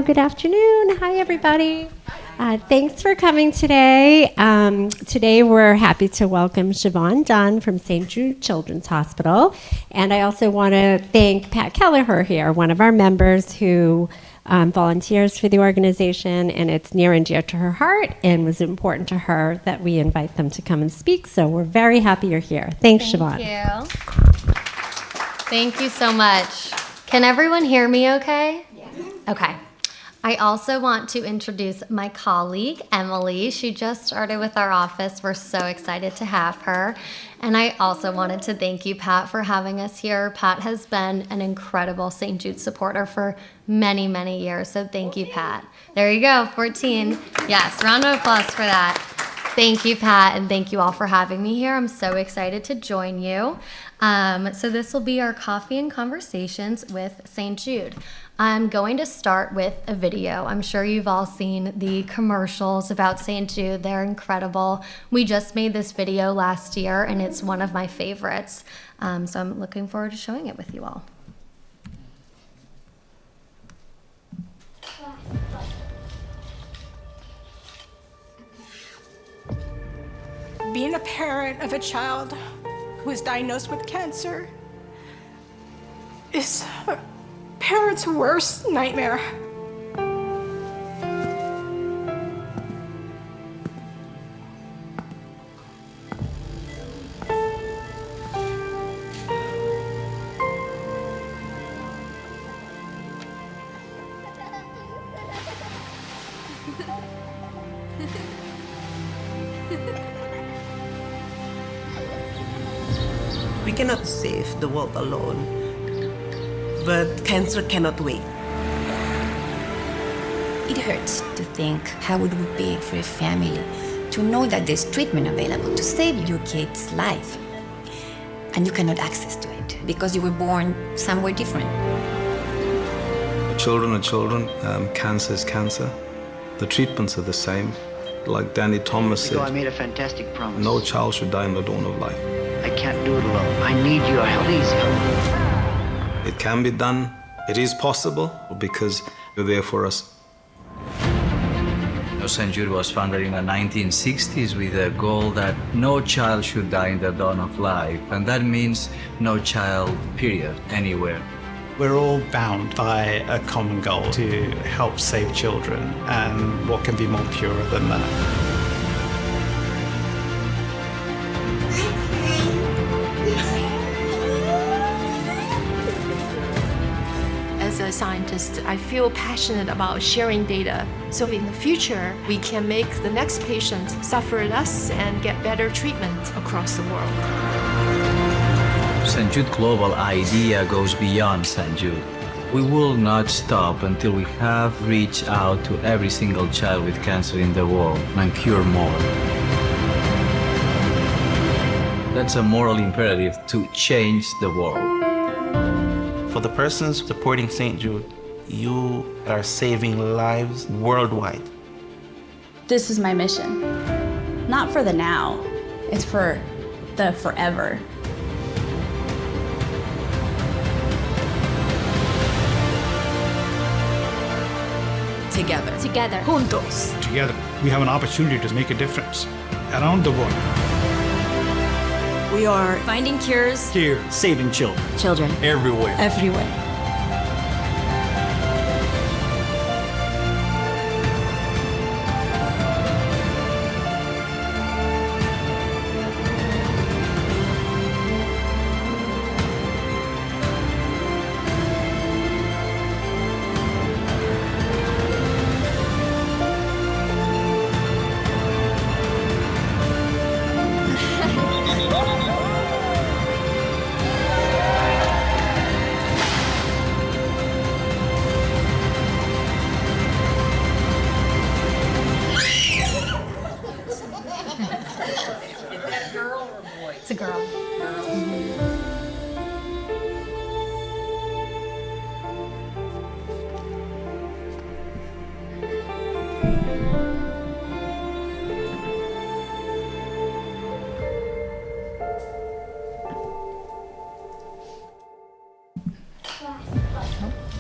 good afternoon. Hi, everybody. Thanks for coming today. Today we're happy to welcome Siobhan Dunn from St. Jude Children's Hospital. And I also want to thank Pat Kelleher here, one of our members who volunteers for the organization, and it's near and dear to her heart and was important to her that we invite them to come and speak. So we're very happy you're here. Thanks, Siobhan. Thank you. Thank you so much. Can everyone hear me okay? Yeah. Okay. I also want to introduce my colleague, Emily. She just started with our office. We're so excited to have her. And I also wanted to thank you, Pat, for having us here. Pat has been an incredible St. Jude supporter for many, many years. So thank you, Pat. There you go, 14. Yes, round of applause for that. Thank you, Pat, and thank you all for having me here. I'm so excited to join you. So this will be our coffee and conversations with St. Jude. I'm going to start with a video. I'm sure you've all seen the commercials about St. Jude. They're incredible. We just made this video last year, and it's one of my favorites. So I'm looking forward to showing it with you all. Being a parent of a child who is diagnosed with cancer is a parent's worst nightmare. We cannot save the world alone, but cancer cannot wait. It hurts to think how it would be for a family to know that there's treatment available to save your kid's life, and you cannot access to it because you were born somewhere different. Children are children, cancer is cancer. The treatments are the same. Like Danny Thomas said, I made a fantastic promise. no child should die in the dawn of life. I can't do it alone. I need your help. Please help. It can be done. It is possible because you're there for us. St. Jude was founded in the 1960s with a goal that no child should die in the dawn of life. And that means no child, period, anywhere. We're all bound by a common goal to help save children, and what can be more pure than that? As a scientist, I feel passionate about sharing data. So in the future, we can make the next patient suffer less and get better treatment across the world. St. Jude global idea goes beyond St. Jude. We will not stop until we have reached out to every single child with cancer in the world and cure more. That's a moral imperative to change the world. For the persons supporting St. Jude, you are saving lives worldwide. This is my mission. Not for the now, it's for the forever. Together. Juntos. Together, we have an opportunity to make a difference around the world. We are finding cures. Here, saving children. Children. Everywhere. Everywhere. It's a girl.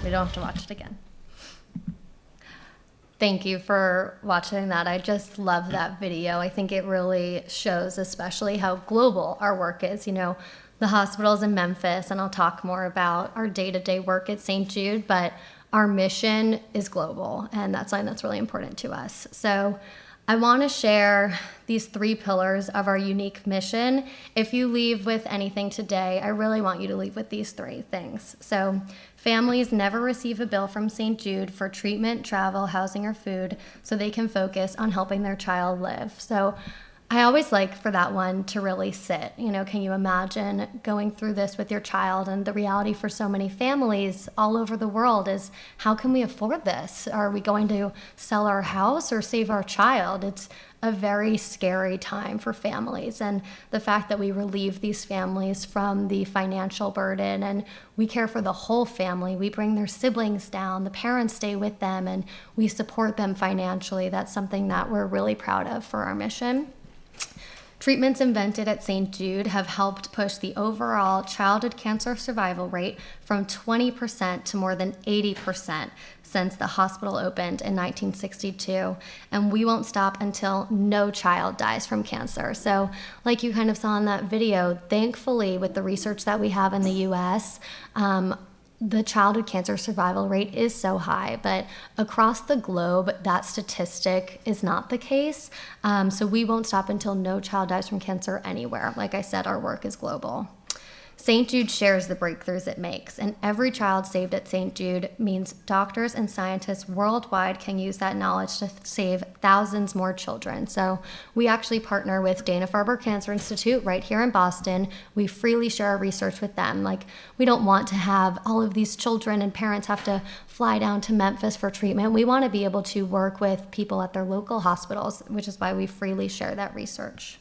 We don't have to watch it again. Thank you for watching that. I just love that video. I think it really shows especially how global our work is. You know, the hospital's in Memphis, and I'll talk more about our day-to-day work at St. Jude, but our mission is global, and that's something that's really important to us. So I want to share these 3 pillars of our unique mission. If you leave with anything today, I really want you to leave with these 3 things. So families never receive a bill from St. Jude for treatment, travel, housing, or food, so they can focus on helping their child live. So I always like for that one to really sit. You know, can you imagine going through this with your child? And the reality for so many families all over the world is, how can we afford this? Are we going to sell our house or save our child? It's a very scary time for families. And the fact that we relieve these families from the financial burden and we care for the whole family, we bring their siblings down, the parents stay with them, and we support them financially. That's something that we're really proud of for our mission. Treatments invented at St. Jude have helped push the overall childhood cancer survival rate from 20% to more than 80% since the hospital opened in 1962. And we won't stop until no child dies from cancer. So like you kind of saw in that video, thankfully with the research that we have in the US, the childhood cancer survival rate is so high, but across the globe, that statistic is not the case. So we won't stop until no child dies from cancer anywhere. Like I said, our work is global. St. Jude shares the breakthroughs it makes, and every child saved at St. Jude means doctors and scientists worldwide can use that knowledge to save thousands more children. So we actually partner with Dana-Farber Cancer Institute right here in Boston. We freely share our research with them. Like, we don't want to have all of these children and parents have to fly down to Memphis for treatment. We want to be able to work with people at their local hospitals, which is why we freely share that research.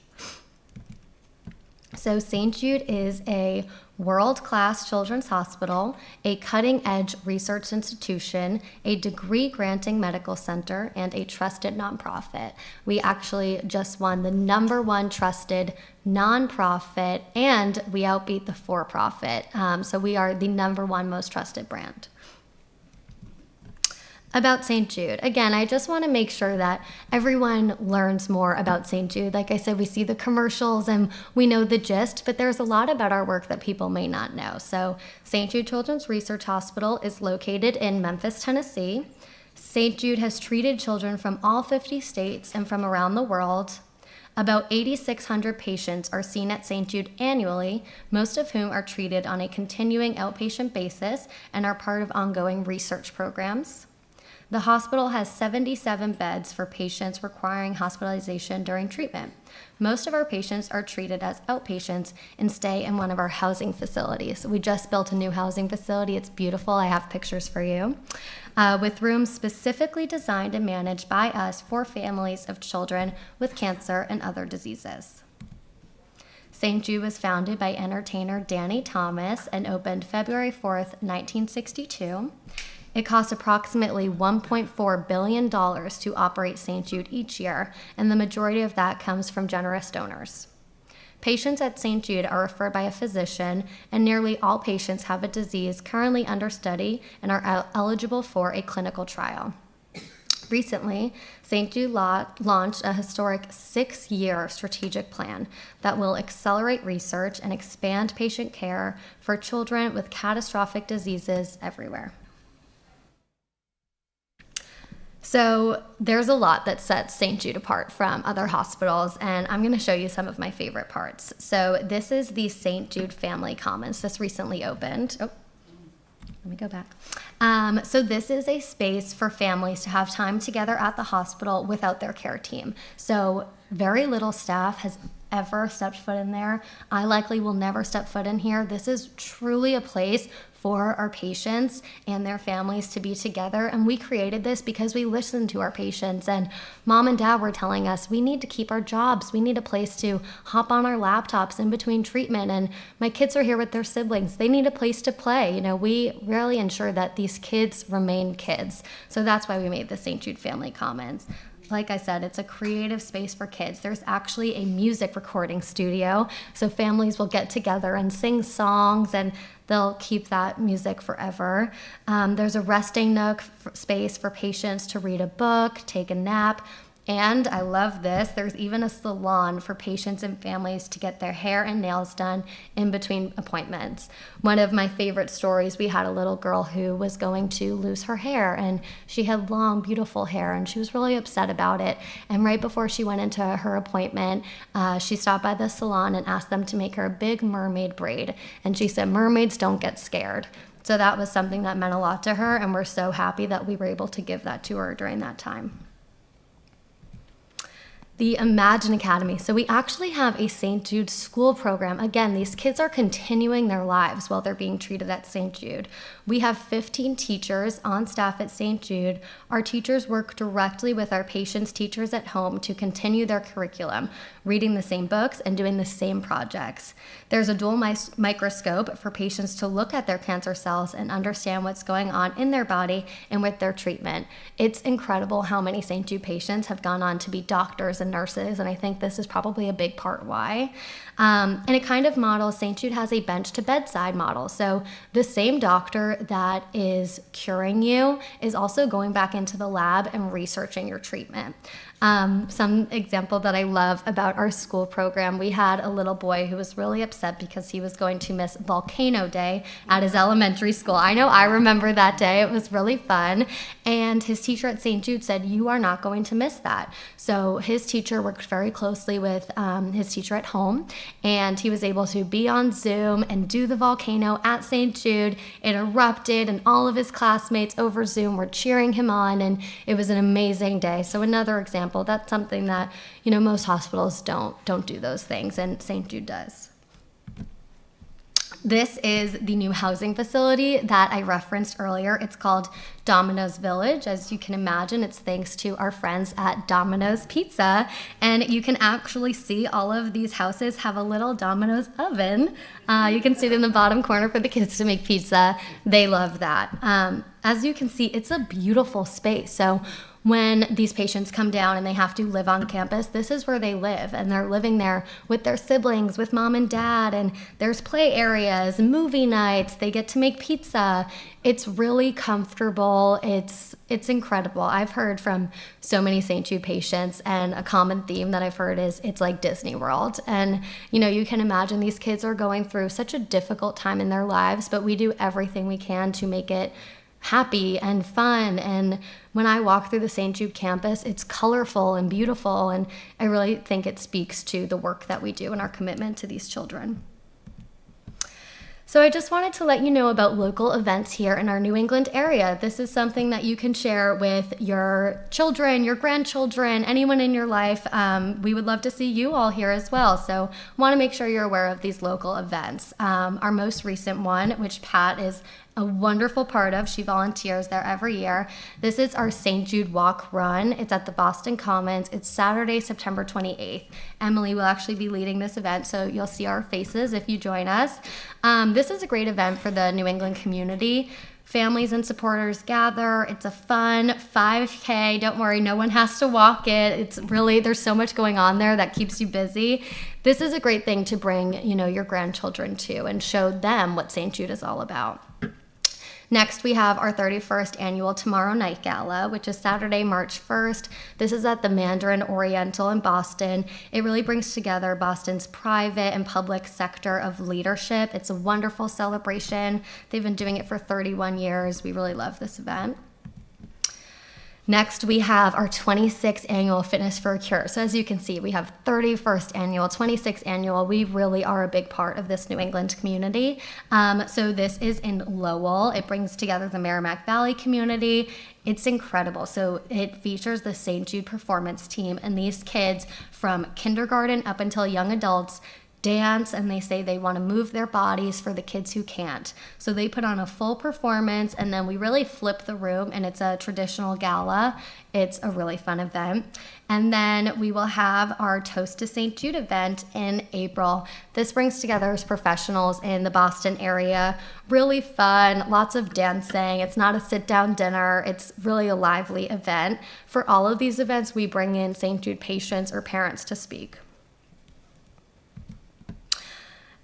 So St. Jude is a world-class children's hospital, a cutting-edge research institution, a degree-granting medical center, and a trusted nonprofit. We actually just won the #1 trusted nonprofit, and we outbeat the for-profit. So we are the #1 most trusted brand. About St. Jude. Again, I just want to make sure that everyone learns more about St. Jude. Like I said, we see the commercials and we know the gist, but there's a lot about our work that people may not know. So St. Jude Children's Research Hospital is located in Memphis, Tennessee. St. Jude has treated children from all 50 states and from around the world. About 8,600 patients are seen at St. Jude annually, most of whom are treated on a continuing outpatient basis and are part of ongoing research programs. The hospital has 77 beds for patients requiring hospitalization during treatment. Most of our patients are treated as outpatients and stay in one of our housing facilities. We just built a new housing facility. It's beautiful. I have pictures for you. With rooms specifically designed and managed by us for families of children with cancer and other diseases. St. Jude was founded by entertainer Danny Thomas and opened February 4th, 1962. It costs approximately $1.4 billion to operate St. Jude each year, and the majority of that comes from generous donors. Patients at St. Jude are referred by a physician, and nearly all patients have a disease currently under study and are eligible for a clinical trial. Recently, St. Jude launched a historic 6-year strategic plan that will accelerate research and expand patient care for children with catastrophic diseases everywhere. So there's a lot that sets St. Jude apart from other hospitals, and I'm going to show you some of my favorite parts. So this is the St. Jude Family Commons. This recently opened. Oh, let me go back. So this is a space for families to have time together at the hospital without their care team. So very little staff has ever stepped foot in there. I likely will never step foot in here. This is truly a place for our patients and their families to be together. And we created this because we listened to our patients, and mom and dad were telling us we need to keep our jobs. We need a place to hop on our laptops in between treatment. And my kids are here with their siblings. They need a place to play. You know, we really ensure that these kids remain kids. So that's why we made the St. Jude Family Commons. like I said, it's a creative space for kids. There's actually a music recording studio, so families will get together and sing songs, and they'll keep that music forever. There's a resting nook space for patients to read a book, take a nap. And I love this, there's even a salon for patients and families to get their hair and nails done in between appointments. One of my favorite stories, we had a little girl who was going to lose her hair, and she had long, beautiful hair, and she was really upset about it. And right before she went into her appointment, she stopped by the salon and asked them to make her a big mermaid braid. And she said, mermaids don't get scared. So that was something that meant a lot to her, and we're so happy that we were able to give that to her during that time. The Imagine Academy. So we actually have a St. Jude school program. Again, these kids are continuing their lives while they're being treated at St. Jude. We have 15 teachers on staff at St. Jude. Our teachers work directly with our patients' teachers at home to continue their curriculum, reading the same books and doing the same projects. There's a dual microscope for patients to look at their cancer cells and understand what's going on in their body and with their treatment. It's incredible how many St. Jude patients have gone on to be doctors and nurses, and I think this is probably a big part why. And it kind of models, St. Jude has a bench to bedside model. So the same doctor that is curing you is also going back into the lab and researching your treatment. Some example that I love about our school program, we had a little boy who was really upset because he was going to miss Volcano Day at his elementary school. I know I remember that day. It was really fun. And his teacher at St. Jude said, you are not going to miss that. So his teacher worked very closely with his teacher at home, and he was able to be on Zoom and do the volcano at St. Jude. It erupted, and all of his classmates over Zoom were cheering him on, and it was an amazing day. So another example, that's something that, most hospitals don't do those things, and St. Jude does. This is the new housing facility that I referenced earlier. It's called Domino's Village. As you can imagine, it's thanks to our friends at Domino's Pizza. And you can actually see all of these houses have a little Domino's oven. You can see it in the bottom corner for the kids to make pizza. They love that. As you can see, it's a beautiful space. So when these patients come down and they have to live on campus, this is where they live, and they're living there with their siblings, with mom and dad, and there's play areas, movie nights, they get to make pizza. It's really comfortable. It's incredible. I've heard from so many St. Jude patients, and a common theme that I've heard is it's like Disney World. And you can imagine these kids are going through such a difficult time in their lives, but we do everything we can to make it happy and fun. And when I walk through the St. Jude campus, it's colorful and beautiful, and I really think it speaks to the work that we do and our commitment to these children. So I just wanted to let you know about local events here in our New England area. This is something that you can share with your children, your grandchildren, anyone in your life. We would love to see you all here as well. So I want to make sure you're aware of these local events. Our most recent one, which Pat is a wonderful part of. She volunteers there every year. This is our St. Jude Walk Run. It's at the Boston Commons. It's Saturday, September 28th. Emily will actually be leading this event, so you'll see our faces if you join us. This is a great event for the New England community. Families and supporters gather. It's a fun 5K. Don't worry, no one has to walk it. It's really, there's so much going on there that keeps you busy. This is a great thing to bring, your grandchildren to and show them what St. Jude is all about. Next, we have our 31st annual Tomorrow Night Gala, which is Saturday, March 1st. This is at the Mandarin Oriental in Boston. It really brings together Boston's private and public sector of leadership. It's a wonderful celebration. They've been doing it for 31 years. We really love this event. Next, we have our 26th annual Fitness for a Cure. So as you can see, we have 31st annual, 26th annual. We really are a big part of this New England community. So this is in Lowell. It brings together the Merrimack Valley community. It's incredible. So it features the St. Jude performance team, and these kids from kindergarten up until young adults dance, and they say they want to move their bodies for the kids who can't. So they put on a full performance, and then we really flip the room, and it's a traditional gala. It's a really fun event. And then we will have our Toast to St. Jude event in April. This brings together professionals in the Boston area. Really fun, lots of dancing. It's not a sit-down dinner. It's really a lively event. For all of these events, we bring in St. Jude patients or parents to speak.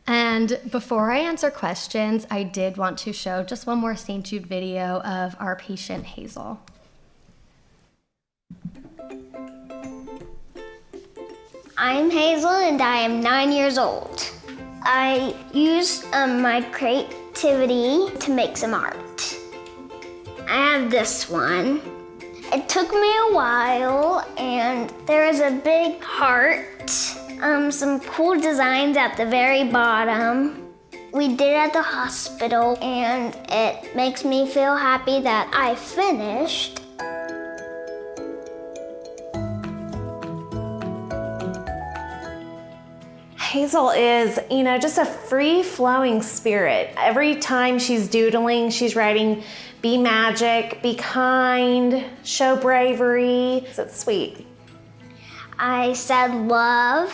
And before I answer questions, I did want to show just one more St. Jude video of our patient Hazel. I'm Hazel and I am 9 years old. I used my creativity to make some art. I have this one. It took me a while and there is a big heart, some cool designs at the very bottom. We did it at the hospital and it makes me feel happy that I finished. Hazel is, just a free-flowing spirit. Every time she's doodling, she's writing, be magic, be kind, show bravery. So it's sweet. I said love.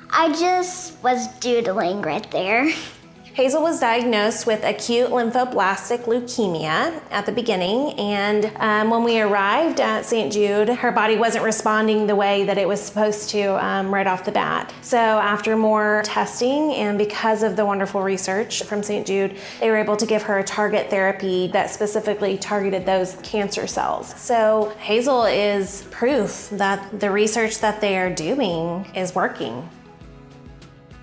I just was doodling right there. Hazel was diagnosed with acute lymphoblastic leukemia at the beginning, and when we arrived at St. Jude, her body wasn't responding the way that it was supposed to right off the bat. So after more testing and because of the wonderful research from St. Jude, they were able to give her a target therapy that specifically targeted those cancer cells. So Hazel is proof that the research that they are doing is working.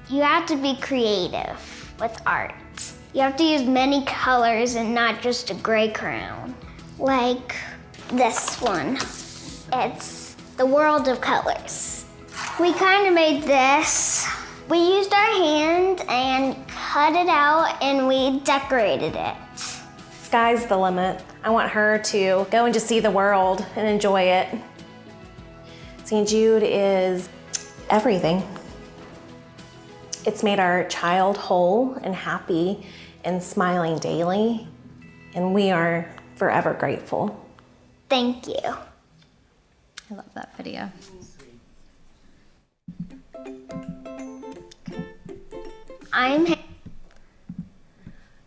You have to be creative with art. You have to use many colors and not just a gray crown. Like this one. It's the world of colors. We kind of made this. We used our hand and cut it out and we decorated it. Sky's the limit. I want her to go and just see the world and enjoy it. St. Jude is everything. It's made our child whole and happy and smiling daily, and we are forever grateful. Thank you. I love that video.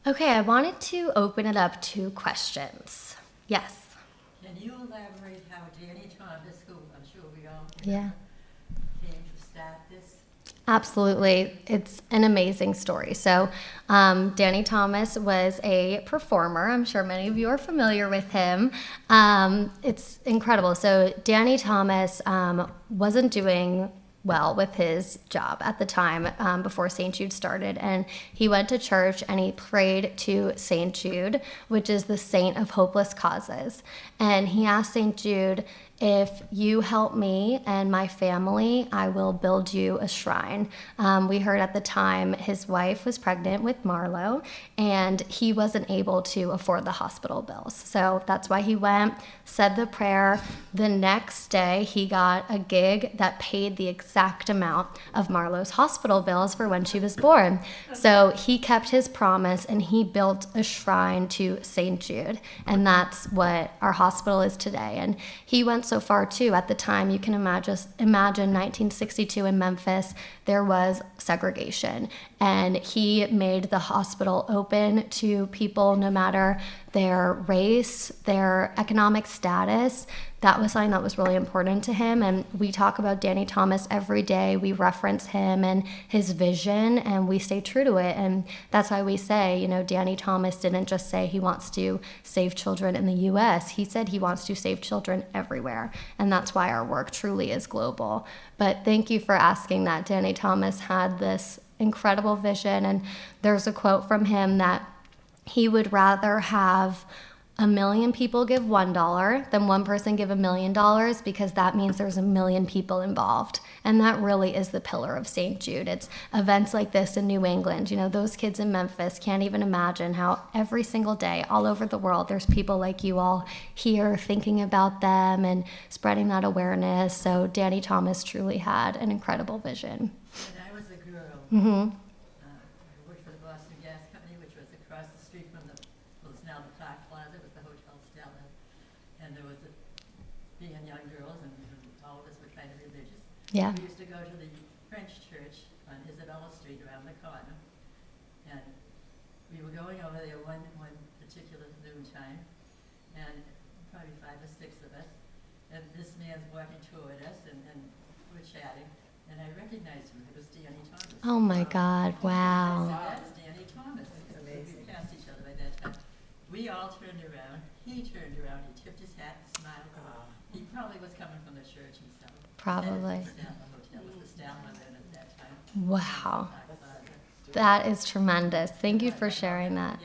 Okay, I wanted to open it up to questions. Yes? Can you elaborate how Danny Thomas, who I'm sure we all Yeah. came to start this? Absolutely. It's an amazing story. So Danny Thomas was a performer. I'm sure many of you are familiar with him. It's incredible. So Danny Thomas wasn't doing well with his job at the time before St. Jude started. And he went to church and he prayed to St. Jude, which is the saint of hopeless causes. And he asked St. Jude, if you help me and my family, I will build you a shrine. We heard at the time his wife was pregnant with Marlo and he wasn't able to afford the hospital bills. So that's why he went, said the prayer. The next day he got a gig that paid the exact amount of Marlo's hospital bills for when she was born. So he kept his promise and he built a shrine to St. Jude. And that's what our hospital is today. And he went so far too. At the time, you can imagine 1962 in Memphis, there was segregation. And he made the hospital open to people no matter their race, their economic status. That was something that was really important to him. And we talk about Danny Thomas every day. We reference him and his vision, and we stay true to it. And that's why we say, Danny Thomas didn't just say he wants to save children in the U.S. He said he wants to save children everywhere. And that's why our work truly is global. But thank you for asking that. Danny Thomas had this incredible vision. And there's a quote from him that he would rather have 1 million people give $1 than one person give $1 million, because that means there's 1 million people involved. And that really is the pillar of St. Jude. It's events like this in New England. Those kids in Memphis can't even imagine how every single day all over the world there's people like you all here thinking about them and spreading that awareness. So Danny Thomas truly had an incredible vision. When I was a girl, Mm-hmm. I worked for the Boston Gas Company, which was across the street from well, it's now the Park Plaza, it was the Hotel Stella. And there was being young girls, and all of us were kind of religious. Yeah. We used to go to the French church on Isabella Street around the corner. And we were going over there one particular noontime, and probably 5 or 6 of us. And this man's walking toward us, and we're chatting. And I recognized him. It was Danny Thomas. Oh my God! Wow. I said, that's Danny Thomas. We passed each other by that time. We all turned around. He turned around. He tipped his hat and smiled. He probably was coming from the church himself. Probably. That was the Stalin then at that time. Wow. That is tremendous. Thank you for sharing that.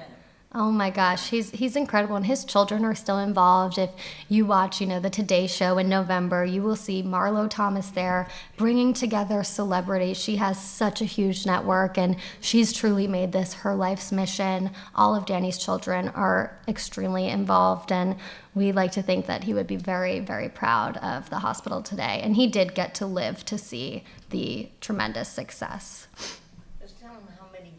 Oh my gosh, he's incredible, and his children are still involved. If you watch, the Today Show in November, you will see Marlo Thomas there bringing together celebrities. She has such a huge network, and she's truly made this her life's mission. All of Danny's children are extremely involved, and we like to think that he would be very, very proud of the hospital today. And he did get to live to see the tremendous success. Just tell them how many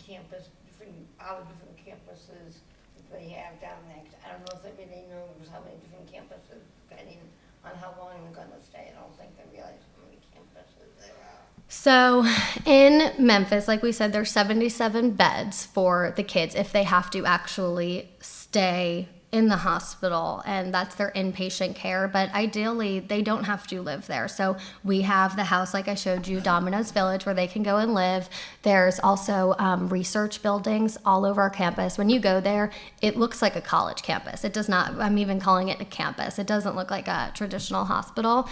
all the different campuses that they have down there. I don't know if everybody knows how many different campuses, depending on how long they're going to stay. I don't think they realize how many campuses there are. So in Memphis, like we said, there's 77 beds for the kids if they have to actually stay in the hospital, and that's their inpatient care. But ideally, they don't have to live there. So we have the house, like I showed you, Domino's Village, where they can go and live. There's also research buildings all over our campus. When you go there, it looks like a college campus. It does not, I'm even calling it a campus. It doesn't look like a traditional hospital.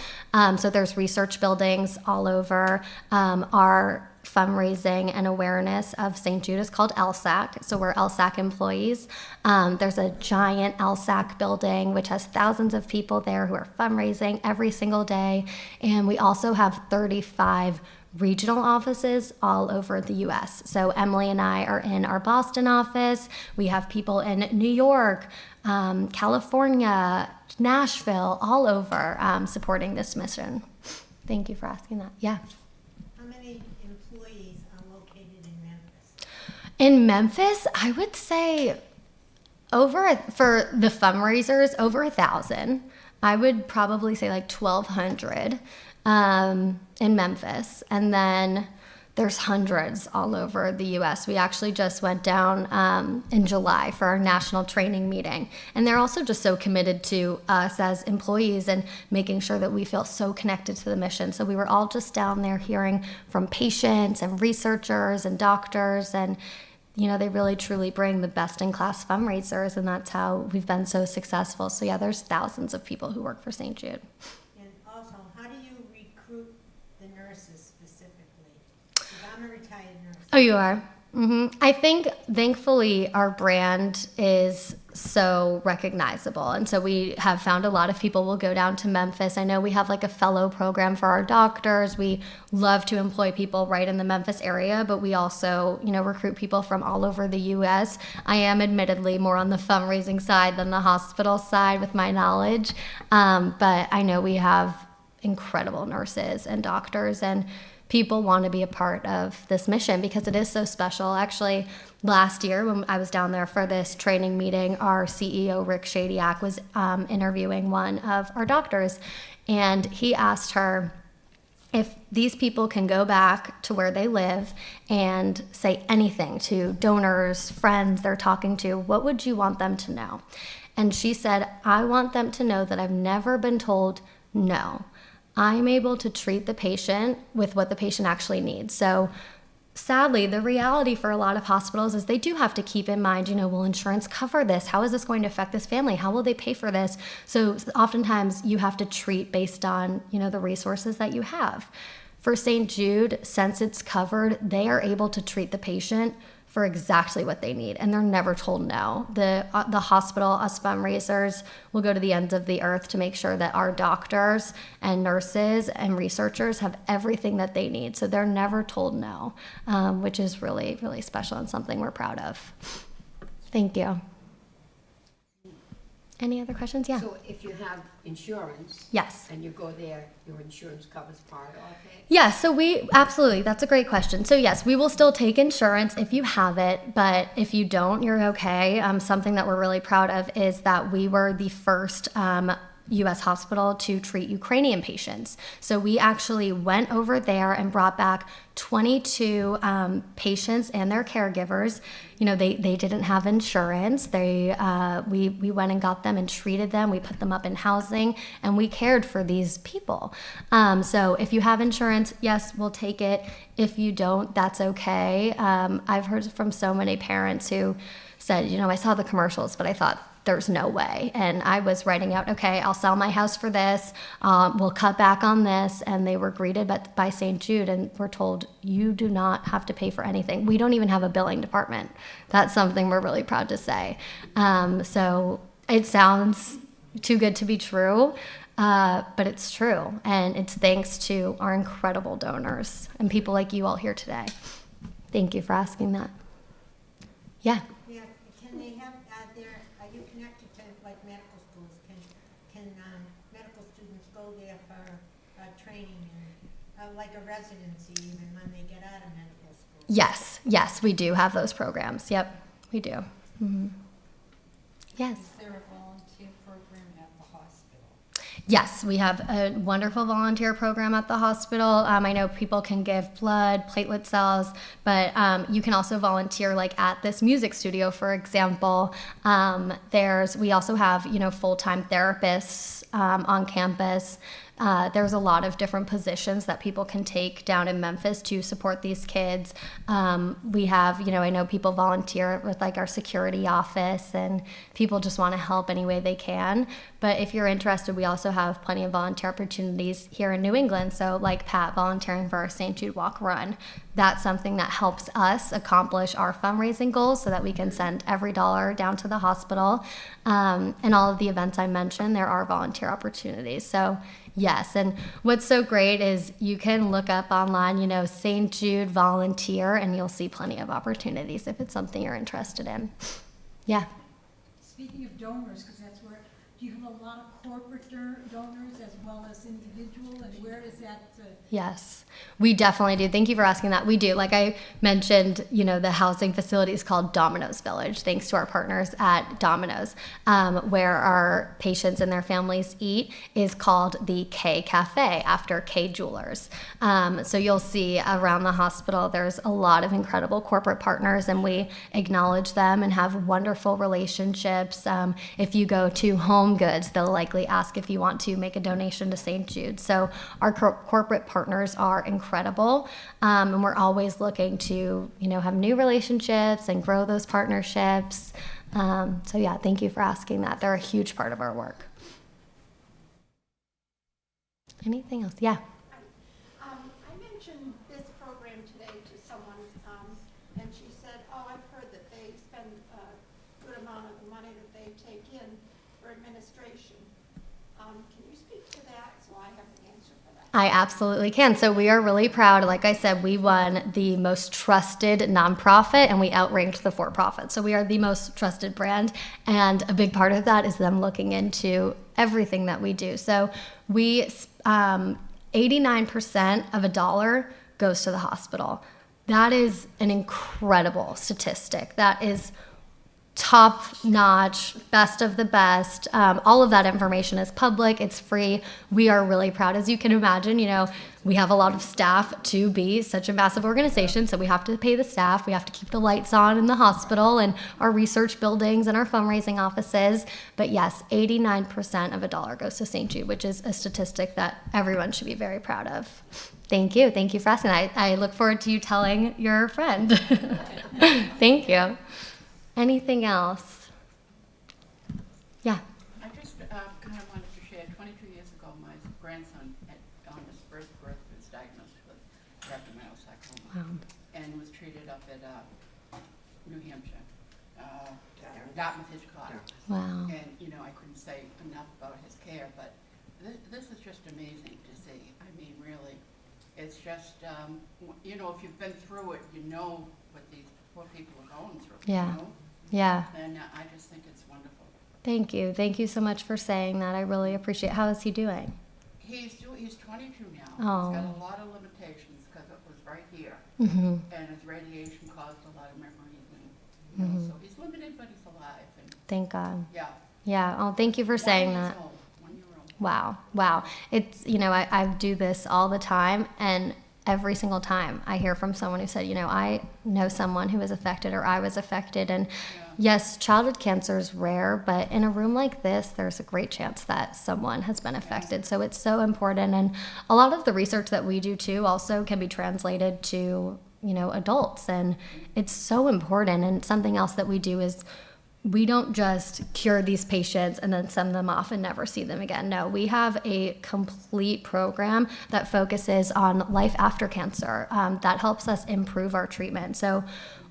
So there's research buildings all over. Our fundraising and awareness of St. Jude is called LSAC. So we're LSAC employees. There's a giant LSAC building, which has thousands of people there who are fundraising every single day. And we also have 35 regional offices all over the U.S. So Emily and I are in our Boston office. We have people in New York, California, Nashville, all over supporting this mission. Thank you for asking that. Yeah. How many employees are located in Memphis? In Memphis, I would say for the fundraisers, over 1,000. I would probably say like 1,200 in Memphis. And then there's hundreds all over the U.S. We actually just went down in July for our national training meeting. And they're also just so committed to us as employees and making sure that we feel so connected to the mission. So we were all just down there hearing from patients and researchers and doctors, and they really truly bring the best-in-class fundraisers, and that's how we've been so successful. So yeah, there's thousands of people who work for St. Jude. And also, how do you recruit the nurses specifically? Because I'm a retired nurse. Oh, you are? Mm-hmm. I think, thankfully, our brand is so recognizable. And so we have found a lot of people will go down to Memphis. I know we have like a fellow program for our doctors. We love to employ people right in the Memphis area, but we also, recruit people from all over the U.S. I am admittedly more on the fundraising side than the hospital side with my knowledge. But I know we have incredible nurses and doctors, and people want to be a part of this mission because it is so special. Actually, last year when I was down there for this training meeting, our CEO, Rick Shadyac, was interviewing one of our doctors, and he asked her, if these people can go back to where they live and say anything to donors, friends they're talking to, what would you want them to know? And she said, I want them to know that I've never been told no. I'm able to treat the patient with what the patient actually needs. So sadly, the reality for a lot of hospitals is they do have to keep in mind, will insurance cover this? How is this going to affect this family? How will they pay for this? So oftentimes you have to treat based on, the resources that you have. For St. Jude, since it's covered, they are able to treat the patient for exactly what they need, and they're never told no. The hospital, us fundraisers, will go to the ends of the earth to make sure that our doctors and nurses and researchers have everything that they need, so they're never told no, which is really, really special and something we're proud of. Thank you. Any other questions? Yeah. So if you have insurance. Yes. And you go there, your insurance covers part of it? Yeah, so we absolutely, that's a great question. So yes, we will still take insurance if you have it, but if you don't, you're okay. Something that we're really proud of is that we were the first U.S. hospital to treat Ukrainian patients. So we actually went over there and brought back 22 patients and their caregivers. You know, they didn't have insurance. We went and got them and treated them. We put them up in housing and we cared for these people. So if you have insurance, yes, we'll take it. If you don't, that's okay. I've heard from so many parents who said, you know, I saw the commercials, but I thought, there's no way. And I was writing out, okay, I'll sell my house for this. We'll cut back on this. And they were greeted by St. Jude and were told, you do not have to pay for anything. We don't even have a billing department. That's something we're really proud to say. So it sounds too good to be true, but it's true. And it's thanks to our incredible donors and people like you all here today. Thank you for asking that. Yeah. Yeah, can they have are you connected to like medical schools? Can medical students go there for training and like a residency even when they get out of medical school? Yes, we do have those programs. Yep, we do. Mm-hmm. Yes. Is there a volunteer program at the hospital? Yes, we have a wonderful volunteer program at the hospital. I know people can give blood, platelet cells, but you can also volunteer like at this music studio, for example. We also have, you know, full-time therapists on campus. There's a lot of different positions that people can take down in Memphis to support these kids. We have, you know, I know people volunteer with like our security office and people just want to help any way they can. But if you're interested, we also have plenty of volunteer opportunities here in New England. So like Pat volunteering for our St. Jude Walk Run. That's something that helps us accomplish our fundraising goals so that we can send every dollar down to the hospital. And all of the events I mentioned, there are volunteer opportunities. So yes, and what's so great is you can look up online, you know, St. Jude volunteer, and you'll see plenty of opportunities if it's something you're interested in. Yeah. Speaking of donors, because that's where, do you have a lot of corporate donors as well as individual, and where is that? Yes, we definitely do. Thank you for asking that. We do. Like I mentioned, you know, the housing facility is called Domino's Village, thanks to our partners at Domino's, where our patients and their families eat, is called the K Cafe after K Jewelers. So you'll see around the hospital, there's a lot of incredible corporate partners, and we acknowledge them and have wonderful relationships. If you go to Home Goods, they'll likely ask if you want to make a donation to St. Jude. So our corporate partners are incredible, and we're always looking to, you know, have new relationships and grow those partnerships. So yeah, thank you for asking that. They're a huge part of our work. Anything else? Yeah. I mentioned this program today to someone, and she said, "Oh, I've heard that they spend a good amount of the money that they take in for administration." Can you speak to that so I have an answer for that? I absolutely can. So we are really proud. Like I said, we won the most trusted nonprofit and we outranked the for-profit. So we are the most trusted brand. And a big part of that is them looking into everything that we do. So we, 89% of a dollar goes to the hospital. That is an incredible statistic. That is top notch, best of the best. All of that information is public, it's free. We are really proud. As you can imagine, you know, we have a lot of staff to be such a massive organization, so we have to pay the staff, we have to keep the lights on in the hospital and our research buildings and our fundraising offices. But yes, 89% of a dollar goes to St. Jude, which is a statistic that everyone should be very proud of. Thank you. Thank you for asking. I look forward to you telling your friend. Thank you. Anything else? Yeah. I just kind of wanted to share, 22 years ago, my grandson, on his first birth, was diagnosed with rhabdomyosarcoma. Wow. And was treated up at New Hampshire, Dartmouth Hitchcock. Wow. And, you know, I couldn't say enough about his care, but this is just amazing to see. I mean, really, it's just, you know, if you've been through it, you know what these poor people are going through. Yeah. You know? Yeah. And I just think it's wonderful. Thank you. Thank you so much for saying that. I really appreciate it. How is he doing? He's 22 now. Oh. He's got a lot of limitations because it was right here. Mhm. And his radiation caused a lot of memories. And, Mhm. so he's limited, but he's alive. And Thank God. yeah. Yeah. Oh, thank you for saying that. 1 year old. Wow. Wow. It's, I do this all the time, and every single time I hear from someone who said, I know someone who was affected or I was affected. And yes, childhood cancer is rare, but in a room like this, there's a great chance that someone has been affected. So it's so important. And a lot of the research that we do too also can be translated to, adults. And it's so important. And something else that we do is we don't just cure these patients and then send them off and never see them again. No, we have a complete program that focuses on life after cancer that helps us improve our treatment. So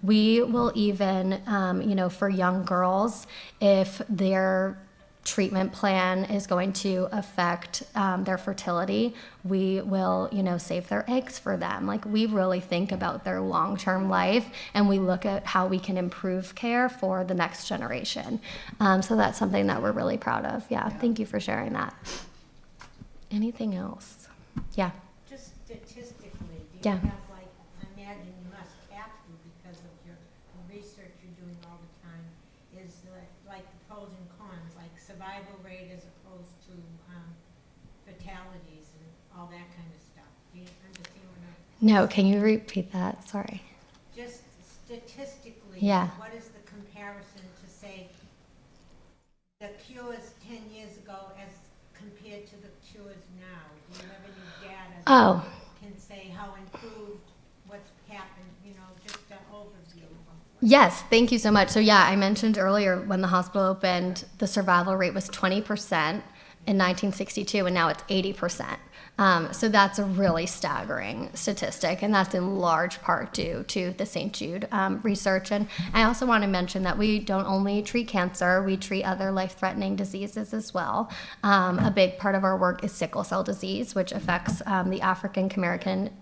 we will even, for young girls, if their treatment plan is going to affect their fertility, we will, save their eggs for them. Like, we really think about their long-term life, and we look at how we can improve care for the next generation. So that's something that we're really proud of. Yeah, thank you for sharing that. Anything else? Yeah. Just statistically, do you Yeah. have, like, I imagine you must have to because of your research you're doing all the time, is like the pros and cons, like survival rate as opposed to fatalities and all that kind of stuff. Do you understand what I'm? No, can you repeat that? Sorry. Just statistically, Yeah. what is the comparison to say the cures 10 years ago as compared to the cures now? Do you have any data Oh. that can say how improved, what's happened, just an overview? Yes, thank you so much. So yeah, I mentioned earlier when the hospital opened, the survival rate was 20% in 1962, and now it's 80%. So that's a really staggering statistic, and that's in large part due to the St. Jude research. And I also want to mention that we don't only treat cancer, we treat other life-threatening diseases as well. A big part of our work is sickle cell disease, which affects the African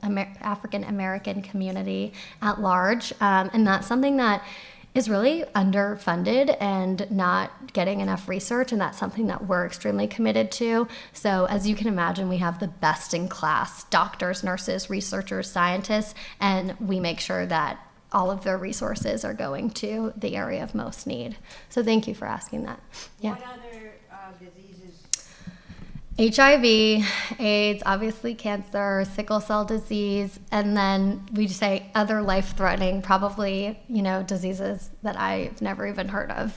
American community at large. And that's something that is really underfunded and not getting enough research, and that's something that we're extremely committed to. So as you can imagine, we have the best in class doctors, nurses, researchers, scientists, and we make sure that all of their resources are going to the area of most need. So thank you for asking that. Yeah. What other diseases? HIV, AIDS, obviously cancer, sickle cell disease, and then we just say other life-threatening, probably, diseases that I've never even heard of.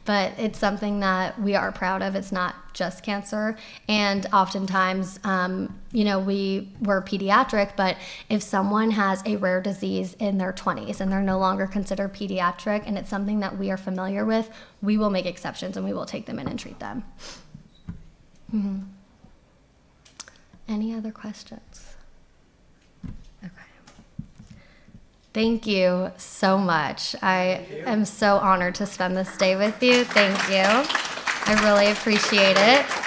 But it's something that we are proud of. It's not just cancer. And oftentimes, we're pediatric, but if someone has a rare disease in their 20s and they're no longer considered pediatric and it's something that we are familiar with, we will make exceptions and we will take them in and treat them. Mm-hmm. Any other questions? Okay. Thank you so much. I am so honored to spend this day with you. Thank you. I really appreciate it.